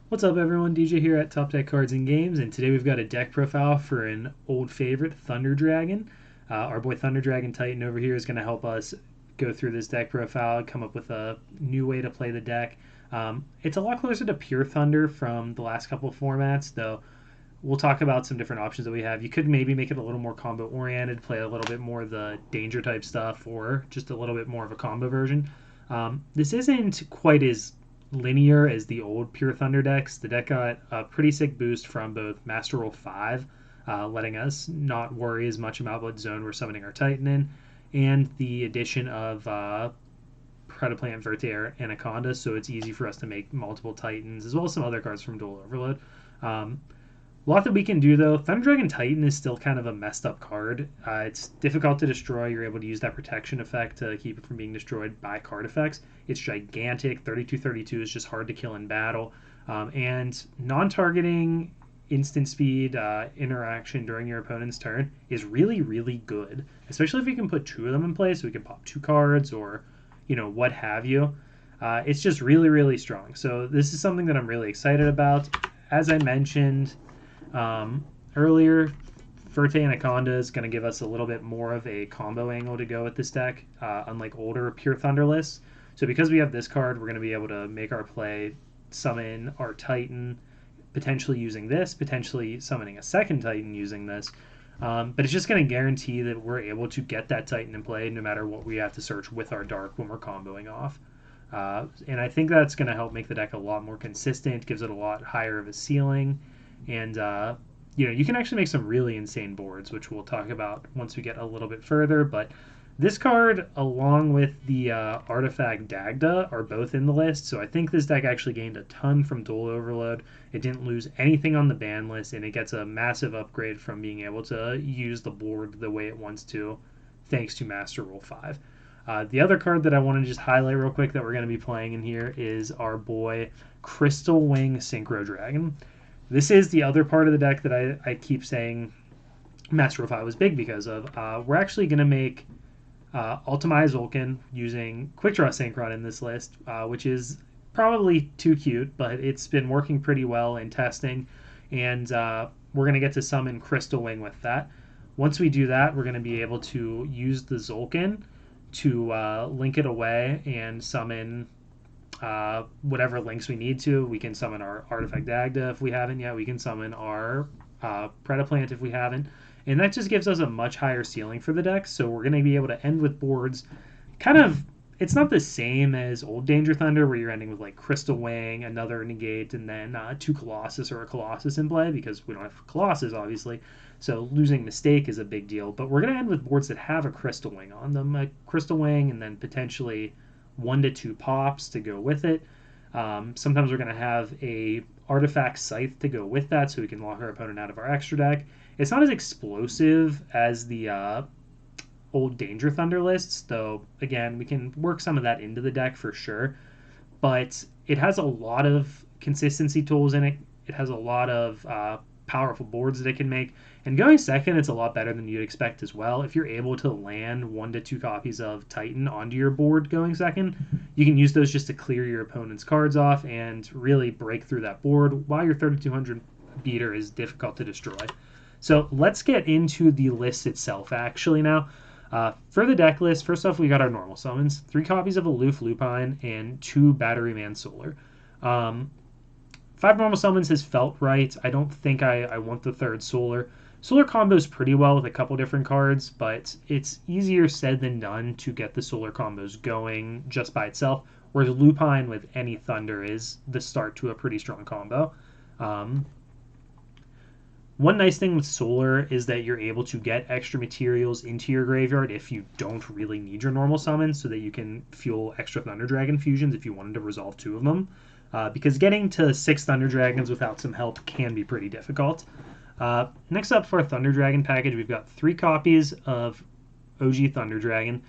What's up, everyone? DJ here at Top Deck Cards and Games, and today we've got a deck profile for an old favorite, Thunder Dragon. Our boy Thunder Dragon Titan over here is going to help us go through this deck profile, come up with a new way to play the deck. It's a lot closer to Pure Thunder from the last couple of formats, though. We'll talk about some different options that we have. You could maybe make it a little more combo oriented, play a little bit more of the danger type stuff, or just a little bit more of a combo version. This isn't quite as linear as the old Pure Thunder decks. The deck got a pretty sick boost from both Master Roll 5, letting us not worry as much about what zone we're summoning our Titan in, and the addition of Predaplant, Verteer, Anaconda, so it's easy for us to make multiple Titans, as well as some other cards from Dual Overload. A lot that we can do, though. Thunder Dragon Titan is still kind of a messed up card. It's difficult to destroy. You're able to use that protection effect to keep it from being destroyed by card effects. It's gigantic. 32/32 is just hard to kill in battle. And non-targeting instant speed interaction during your opponent's turn is really, really good, especially if you can put two of them in play, so we can pop two cards or, what have you. It's just really, really strong. So this is something that I'm really excited about. As I mentioned earlier, Verte Anaconda is going to give us a little bit more of a combo angle to go with this deck, unlike older Pure Thunder lists. So because we have this card, we're going to be able to make our play, summon our Titan, potentially using this, potentially summoning a second Titan using this. But it's just going to guarantee that we're able to get that Titan in play no matter what we have to search with our Dark when we're comboing off. And I think that's going to help make the deck a lot more consistent, gives it a lot higher of a ceiling, and you can actually make some really insane boards, which we'll talk about once we get a little bit further. But this card, along with the artifact Dagda, are both in the list, so I think this deck actually gained a ton from Dual Overload. It didn't lose anything on the ban list, and it gets a massive upgrade from being able to use the board the way it wants to, thanks to Master Roll 5. The other card that I want to just highlight real quick that we're going to be playing in here is our boy Crystal Wing Synchro Dragon. This is the other part of the deck that I keep saying Master Roll 5 was big because of. We're actually going to make Ultimate Tzolkin using Quick Draw Synchron in this list, which is probably too cute, but it's been working pretty well in testing, and we're going to get to summon Crystal Wing with that. Once we do that, we're going to be able to use the Tzolkin to link it away and summon whatever links we need to. We can summon our Artifact Dagda if we haven't yet. We can summon our Predaplant if we haven't. And that just gives us a much higher ceiling for the deck. So we're going to be able to end with boards kind of. It's not the same as old Danger Thunder where you're ending with like Crystal Wing, another negate, and then two Colossus or a Colossus in play because we don't have Colossus, obviously. So losing Mistake is a big deal. But we're going to end with boards that have a Crystal Wing on them. A Crystal Wing and then potentially 1 to 2 pops to go with it. Sometimes we're going to have a Artifact Scythe to go with that so we can lock our opponent out of our extra deck. It's not as explosive as the old Danger Thunder lists, though, again, we can work some of that into the deck for sure. But it has a lot of consistency tools in it. It has a lot of powerful boards that it can make. And going second, it's a lot better than you'd expect as well. If you're able to land 1 to 2 copies of Titan onto your board going second, you can use those just to clear your opponent's cards off and really break through that board while your 3200 beater is difficult to destroy. So let's get into the list itself actually now. For the deck list, first off, we got our normal summons, 3 copies of Aloof Lupine and 2 Batteryman Solar. 5 normal summons has felt right. I don't think I want the 3rd Solar. Solar combos pretty well with a couple different cards, but it's easier said than done to get the Solar combos going just by itself, whereas Lupine with any Thunder is the start to a pretty strong combo. One nice thing with Solar is that you're able to get extra materials into your graveyard if you don't really need your normal summons, so that you can fuel extra Thunder Dragon fusions if you wanted to resolve 2 of them. Because getting to 6 Thunder Dragons without some help can be pretty difficult. Next up for our Thunder Dragon package, we've got 3 copies of OG Thunder Dragon.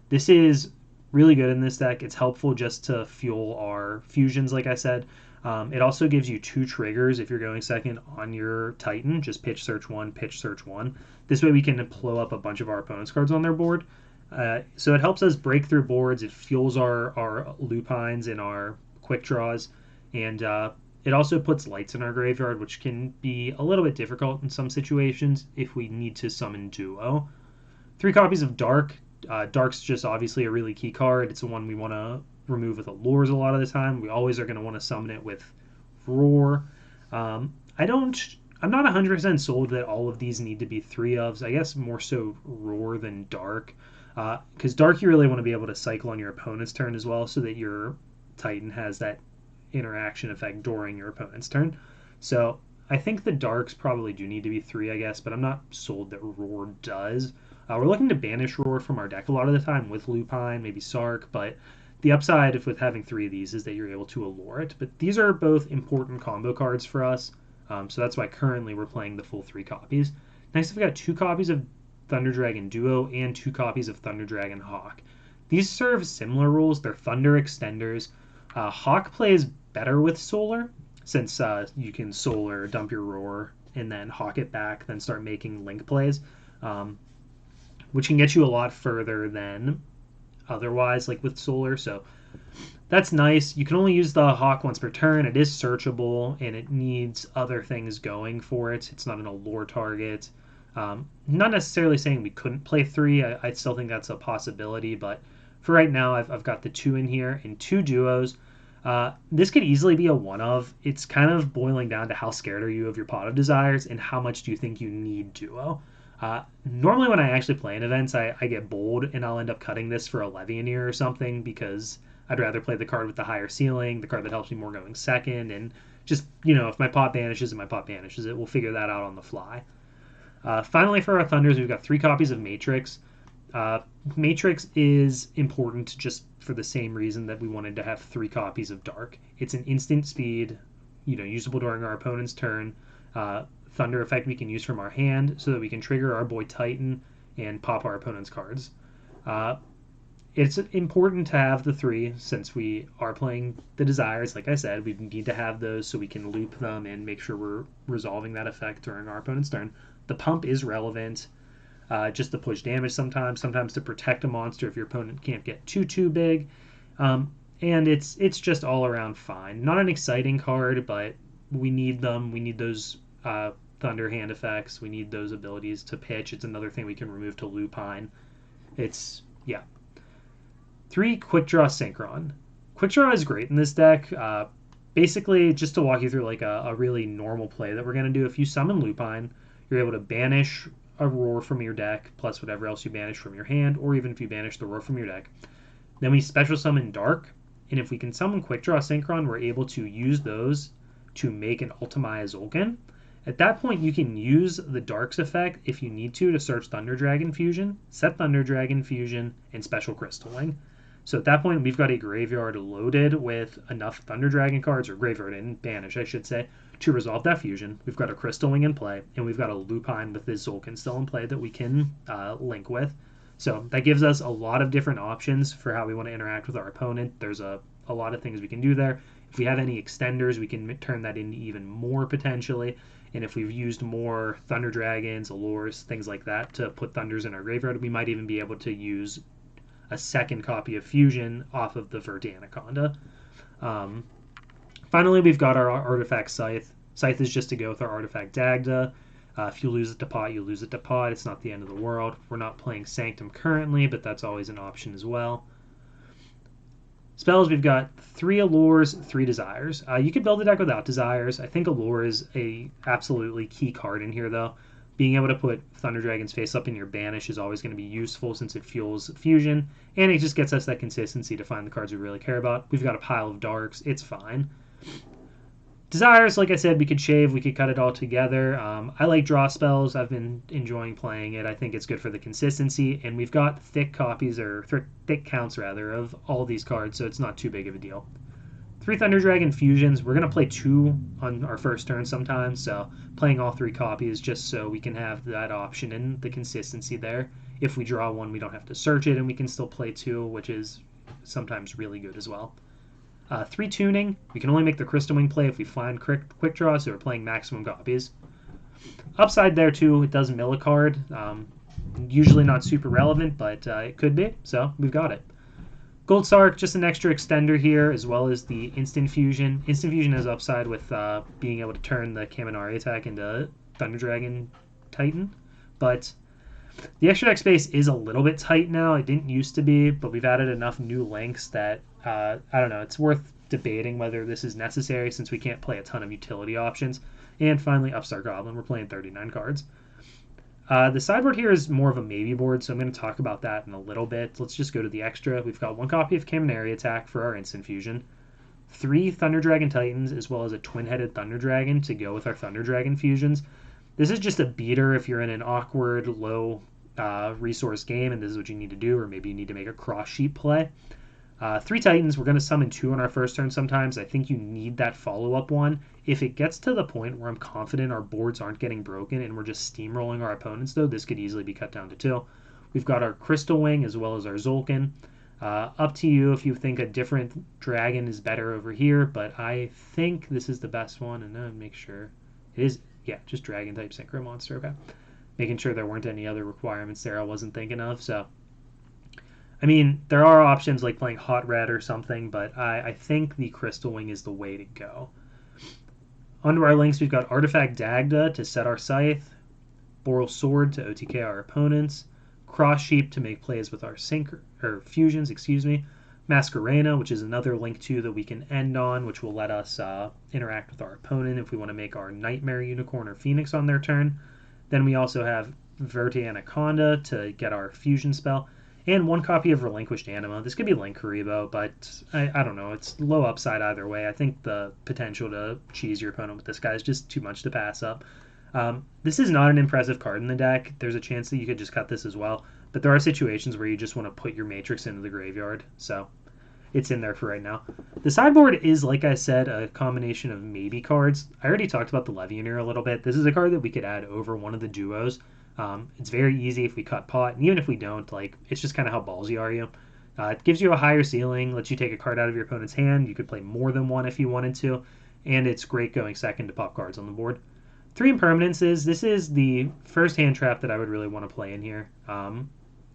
This is really good in this deck. It's helpful just to fuel our fusions, like I said. It also gives you 2 triggers if you're going second on your Titan. Just pitch search 1, pitch search 1. This way we can blow up a bunch of our opponent's cards on their board. So it helps us break through boards. It fuels our lupines and our quick draws, and It also puts lights in our graveyard, which can be a little bit difficult in some situations if we need to summon duo. 3 copies of Dark. Dark's just obviously a really key card. It's the one we want to remove with Allures a lot of the time. We always are going to want to summon it with Roar. I'm not 100% sold that all of these need to be 3-ofs. I guess more so Roar than Dark. Because Dark you really want to be able to cycle on your opponent's turn as well so that your Titan has that interaction effect during your opponent's turn. So I think the Darks probably do need to be 3, I guess, but I'm not sold that Roar does. We're looking to banish Roar from our deck a lot of the time with Lupine, maybe Sark, but the upside with having 3 of these is that you're able to allure it. But these are both important combo cards for us, so that's why currently we're playing the full 3 copies. Next, we've got 2 copies of Thunder Dragon Duo and 2 copies of Thunder Dragon Hawk. These serve similar rules. They're Thunder extenders. Hawk plays better with Solar, since you can Solar, dump your Roar, and then Hawk it back, then start making Link plays, which can get you a lot further than otherwise, like with Solar. So that's nice. You can only use the Hawk once per turn. It is searchable, and it needs other things going for it. It's not an allure target. Not necessarily saying we couldn't play 3. I still think that's a possibility, but for right now, I've got the 2 in here and 2 duos. This could easily be a 1-of. It's kind of boiling down to how scared are you of your Pot of Desires and how much do you think you need duo. Normally when I actually play in events, I get bold and I'll end up cutting this for a Levianeer or something because I'd rather play the card with the higher ceiling, the card that helps me more going second, and just, if my pot banishes, my pot banishes it. We'll figure that out on the fly. Finally, for our Thunders, we've got 3 copies of Matrix. Matrix is important just for the same reason that we wanted to have 3 copies of Dark. It's an instant speed, usable during our opponent's turn. Thunder effect we can use from our hand so that we can trigger our boy Titan and pop our opponent's cards. It's important to have the 3 since we are playing the Desires. Like I said, we need to have those so we can loop them and make sure we're resolving that effect during our opponent's turn. The pump is relevant just to push damage sometimes to protect a monster if your opponent can't get too big. And it's just all around fine. Not an exciting card, but we need them. We need those Thunder hand effects. We need those abilities to pitch. It's another thing we can remove to Lupine. Yeah. 3, Quick Draw Synchron. Quick Draw is great in this deck. Basically, just to walk you through like a really normal play that we're going to do, if you summon Lupine, you're able to banish a Roar from your deck, plus whatever else you banish from your hand, or even if you banish the Roar from your deck. Then we special summon Dark, and if we can summon Quick Draw Synchron, we're able to use those to make an Ultimate Tzolkin. At that point, you can use the Dark's effect if you need to search Thunder Dragon Fusion, set Thunder Dragon Fusion, and special Crystalling. So at that point, we've got a graveyard loaded with enough Thunder Dragon cards, or graveyard and banish, I should say, to resolve that fusion. We've got a Crystalling in play, and we've got a Lupine with this Tzolkin still in play that we can link with. So that gives us a lot of different options for how we want to interact with our opponent. There's a lot of things we can do there. If we have any extenders, we can turn that into even more potentially. And if we've used more Thunder Dragons, Allures, things like that to put Thunders in our graveyard, we might even be able to use a second copy of Fusion off of the Verdant Anaconda. Finally, we've got our Artifact Scythe. Scythe is just to go with our Artifact Dagda. If you lose it to pot, you lose it to pot. It's not the end of the world. We're not playing Sanctum currently, but that's always an option as well. Spells, we've got 3 Allures, 3 Desires. You could build a deck without Desires. I think Allure is a absolutely key card in here, though. Being able to put Thunder Dragon's face up in your banish is always going to be useful since it fuels Fusion, and it just gets us that consistency to find the cards we really care about. We've got a pile of Darks. It's fine. Desires, like I said, we could shave, we could cut it all together. I like draw spells. I've been enjoying playing it. I think it's good for the consistency, and we've got thick copies, or thick counts rather, of all these cards, so it's not too big of a deal. 3 Thunder Dragon Fusions. We're going to play 2 on our first turn sometimes, so playing all 3 copies just so we can have that option and the consistency there. If we draw one, we don't have to search it, and we can still play 2, which is sometimes really good as well. 3 Tuning. We can only make the Crystal Wing play if we find Quick Draw, so we're playing maximum copies. Upside there, too, it does mill a card. Usually not super relevant, but it could be, so we've got it. Gold Sark, just an extra extender here, as well as the Instant Fusion. Instant Fusion has upside with being able to turn the Kaminari attack into Thunder Dragon Titan, but the extra deck space is a little bit tight now. It didn't used to be, but we've added enough new links that, I don't know, it's worth debating whether this is necessary since we can't play a ton of utility options. And finally, Upstart Goblin. We're playing 39 cards. The sideboard here is more of a maybe board, so I'm going to talk about that in a little bit. Let's just go to the extra. We've got one copy of Kaminari attack for our Instant Fusion, 3 Thunder Dragon Titans, as well as a twin-headed Thunder Dragon to go with our Thunder Dragon fusions. This is just a beater if you're in an awkward, low resource game and this is what you need to do, or maybe you need to make a cross sheet play. 3 Titans, we're going to summon 2 on our first turn sometimes. I think you need that follow-up one. If it gets to the point where I'm confident our boards aren't getting broken and we're just steamrolling our opponents, though, this could easily be cut down to 2. We've got our Crystal Wing as well as our Tzolkin. Up to you if you think a different dragon is better over here, but I think this is the best one, and then make sure it is, yeah, just dragon-type Synchro monster, okay. Making sure there weren't any other requirements there I wasn't thinking of, so... I mean, there are options like playing Hot Red or something, but I think the Crystal Wing is the way to go. Under our links, we've got Artifact Dagda to set our Scythe, Boral Sword to OTK our opponents, Cross Sheep to make plays with our fusions, Masquerena, which is another link too that we can end on, which will let us interact with our opponent if we want to make our Nightmare Unicorn or Phoenix on their turn. Then we also have Verte Anaconda to get our fusion spell. And 1 copy of Relinquished Anima. This could be Link Karibo, but I don't know. It's low upside either way. I think the potential to cheese your opponent with this guy is just too much to pass up. This is not an impressive card in the deck. There's a chance that you could just cut this as well. But there are situations where you just want to put your Matrix into the graveyard. So it's in there for right now. The sideboard is, like I said, a combination of maybe cards. I already talked about the Levianeer a little bit. This is a card that we could add over one of the duos. It's very easy if we cut pot, and even if we don't, like, it's just kind of how ballsy are you. It gives you a higher ceiling, lets you take a card out of your opponent's hand. You could play more than one if you wanted to, and it's great going second to pop cards on the board. 3 Impermanences. This is the first hand trap that I would really want to play in here.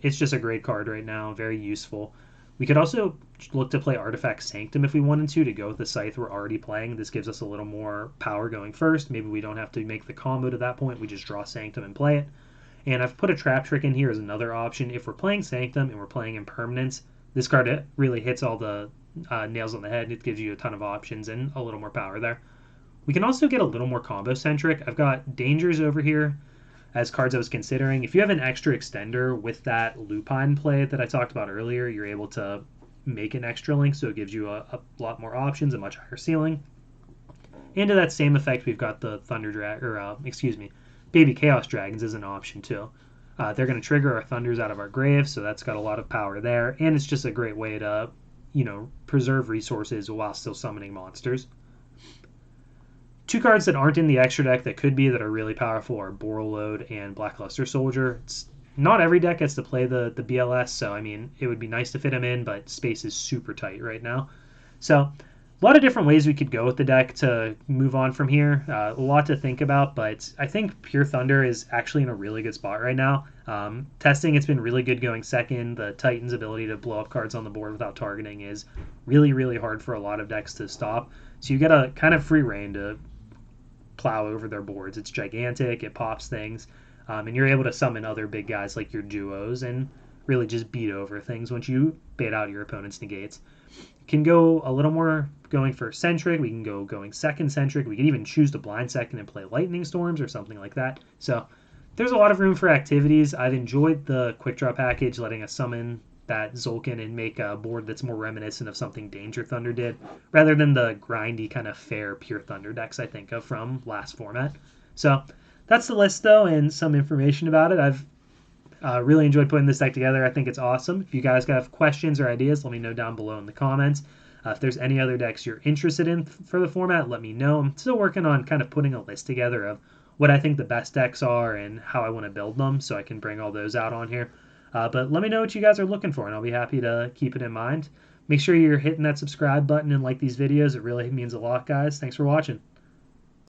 It's just a great card right now, very useful. We could also look to play Artifact Sanctum if we wanted to go with the Scythe we're already playing. This gives us a little more power going first. Maybe we don't have to make the combo to that point. We just draw Sanctum and play it. And I've put a Trap Trick in here as another option. If we're playing Sanctum and we're playing Impermanence, this card really hits all the nails on the head. It gives you a ton of options and a little more power there. We can also get a little more combo-centric. I've got Dangers over here as cards I was considering. If you have an extra extender with that Lupine play that I talked about earlier, you're able to make an extra link, so it gives you a lot more options, a much higher ceiling. And to that same effect, we've got the Baby Chaos Dragons as an option too. They're going to trigger our Thunders out of our grave, so that's got a lot of power there, and it's just a great way to, preserve resources while still summoning monsters. 2 cards that aren't in the extra deck that could be that are really powerful are Boral Load and Blackluster Soldier. Not every deck gets to play the BLS, so I mean, it would be nice to fit them in, but space is super tight right now. So a lot of different ways we could go with the deck to move on from here. A lot to think about, but I think Pure Thunder is actually in a really good spot right now. Testing, it's been really good going second. The Titan's ability to blow up cards on the board without targeting is really, really hard for a lot of decks to stop. So you get a kind of free reign to plow over their boards. It's gigantic, it pops things, and you're able to summon other big guys like your duos and really just beat over things once you bait out your opponent's negates. Can go a little more going for centric. We can go going second centric. We can even choose to blind second and play lightning storms or something like that. So there's a lot of room for activities. I've enjoyed the quick draw package, letting us summon that Tzolkin and make a board that's more reminiscent of something Danger Thunder did, rather than the grindy kind of fair Pure Thunder decks I think of from last format. So that's the list though, and some information about it. I've really enjoyed putting this deck together. I think it's awesome. If you guys have questions or ideas, let me know down below in the comments. If there's any other decks you're interested in for the format, let me know. I'm still working on kind of putting a list together of what I think the best decks are and how I want to build them, so I can bring all those out on here. But let me know what you guys are looking for, and I'll be happy to keep it in mind. Make sure you're hitting that subscribe button and like these videos. It really means a lot, guys. Thanks for watching.